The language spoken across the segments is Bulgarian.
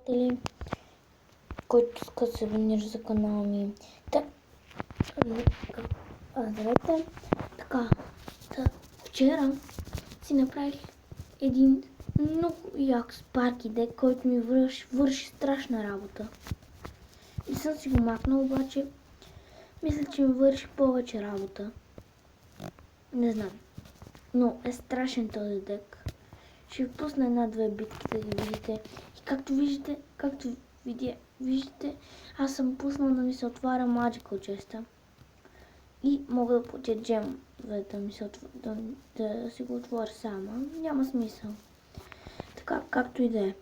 приятели, който иска да се абонира за канала ми. Здравейте! Така, вчера си направих един много як Sparky дек, който ми върши страшна работа. Не съм си го махнал, обаче мисля, че ми върши повече работа. Не знам. Но е страшен този дек. Ще ви пусна една-две битки да ги видите. И както виждате, аз съм пуснал да ми се отваря Magical Chest. И мога да платя джем, за да си го отворя сама. Няма смисъл. Така, както и да е.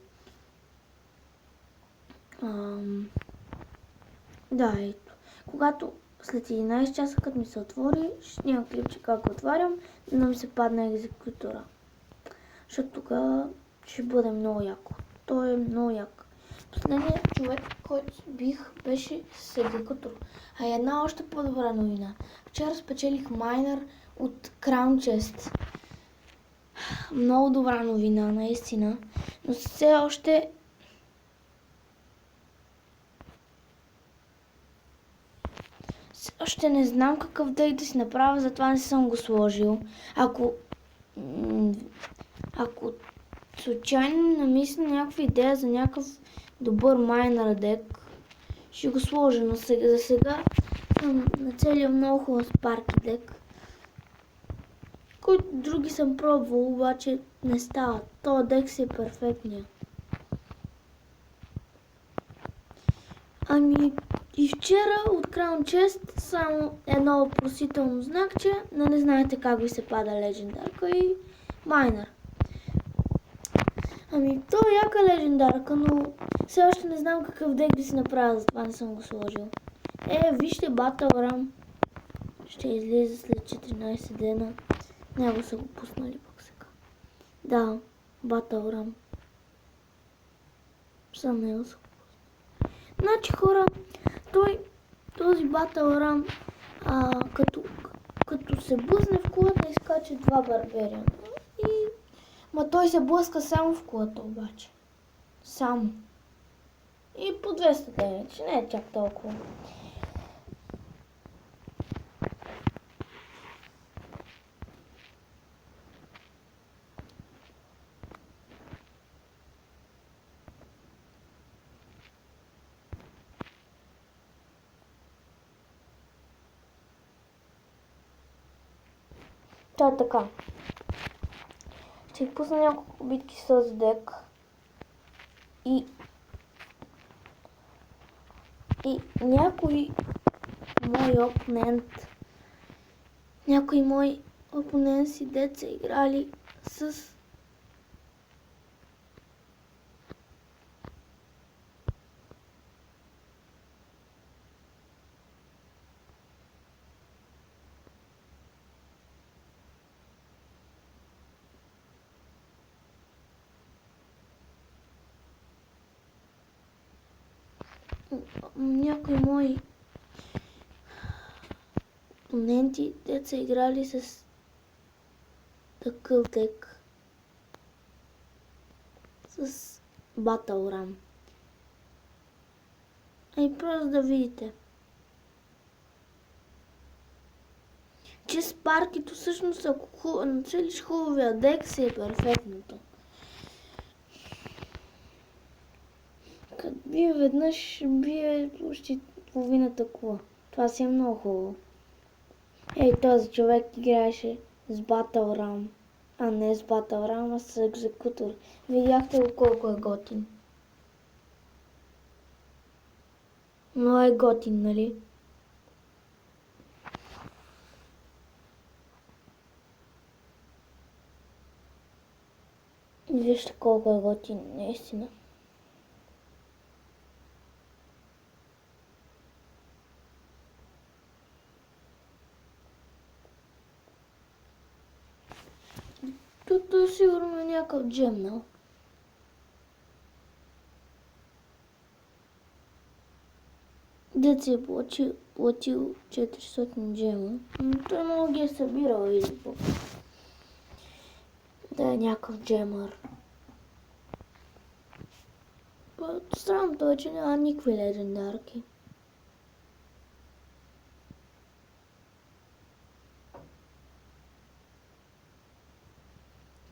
Да, ето. Когато след 11 часа, като ми се отвори, ще снимам клипче как го отварям, да ми се падне екзекутора. Защото тогава ще бъде много яко. Той е много як. Последният човек, който бих, беше с екзекутор. А една още по-добра новина. Вчера спечелих майнер от Crown Chest. Много добра новина, наистина. Но все още не знам какъв дек да си направя, затова не съм го сложил. Ако случайно намисля някаква идея за някакъв добър майнер дек, ще го сложа, но за сега съм нацелил много хубав Sparky дек, който други съм пробвал, обаче не става. Този дек си е перфектния. И вчера от Crown Chest само едно въпросително знакче, но не знаете как ви се пада легендарка и майнер. То е яка легендарка, но все още не знам какъв дек да си направя, затова не съм го сложил. Вижте Battle Ram. Ще излезе след 14 дена. Него са го пуснали пък сега. Да, Battle Ram. Сам него са го пуснали. Значи хора, този Battle Ram, като се блъсне в кулата, изкача 2 барбериана. Ма той се блъска само в кулата обаче. Само. И по 200 демидж, не е чак толкова. Това е така. Ще ви пусна няколко битки с този дек. И някои мои опоненти деца играли с опоненти деца играли с такъв дек. С Battle Ram. Просто да видите, че Sparky-то всъщност, ако нацелиш хубавия дек, си е перфектното. Като бие веднъж, бие почти половината кула. Това си е много хубаво. Този човек играеше с Battle Ram. А не с Battle Ram, а с екзекутор. Видяхте го колко е готин. Но е готин, нали? Вижте колко е готин, наистина. Тук сигурно е някакъв джемнал. Дет си е платил 400 джема. Той много ги е събирал, види. Да е някакъв джемър. Странното е, че няма никакви легендарки.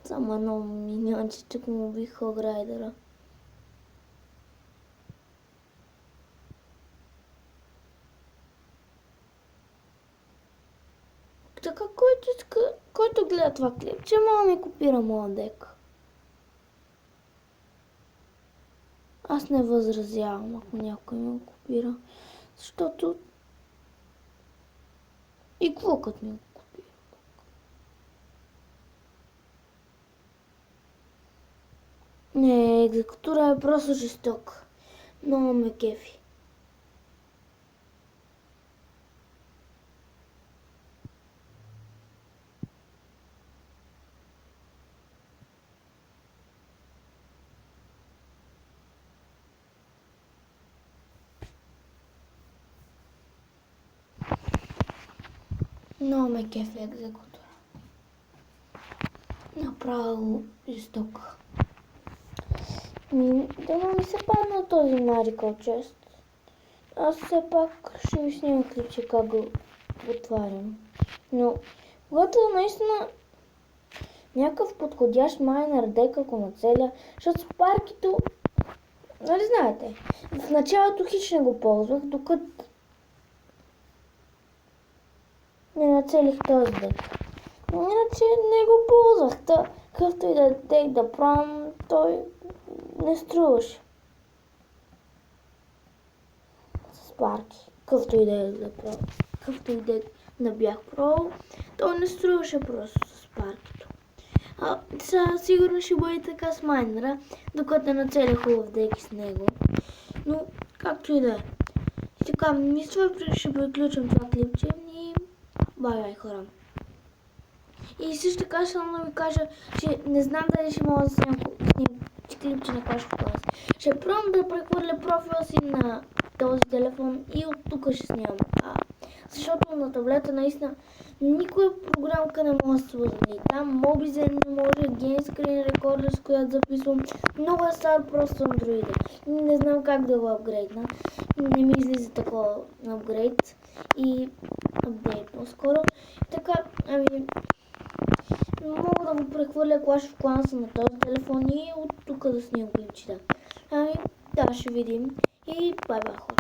Само едно миньонче, му убих Хограйдера. Така, който гледа това клипче, мога ми копира моя дек. Аз не възразявам, ако някой ми го копира. Защото... И какво като ми го копира? Не, екзекутора е просто жесток. Много ме кефи. Много ме кефи екзекутора. Направо жесток. Да ми се падна този Magical Chest. Аз все пак ще ви снимам клипче как го отварям. Но, когато наистина някакъв подходящ майнер дек, ако нацеля, защото Спаркито, нали знаете, в началото хич не го ползвах, докато не нацелих този дек. Но иначе не го ползвах, какъвто и да дек да пробвам, той не струваше. С Спарки, какъвто и да пробвам, какъвто и да бях пробвал, той не струваше просто с Спаркито. Сега сигурно ще бъде така с майнера, докато нацеля хубав дек с него. Но, както и да е. И така, мисля, ще приключим това клипче и бай хора. И също така ще да ви кажа, че не знам дали ще мога да снимам клипче на Clash of Clans. Ще пробвам да прехвърля профила си на този телефон и от тук ще снимам. Защото на таблета наистина никоя програмка не може да се възмени. Там Mobizen не може, GameScreen Recorder, с която записвам. Много е стар просто Android. Не знам как да го апгрейдна. Не ми излиза такова апгрейд и апдейт по-скоро. Така, мога да го прехвърля Clash of Clans на този телефон и от тук да снимам клипчета. Да, ще видим и бай-бай хора.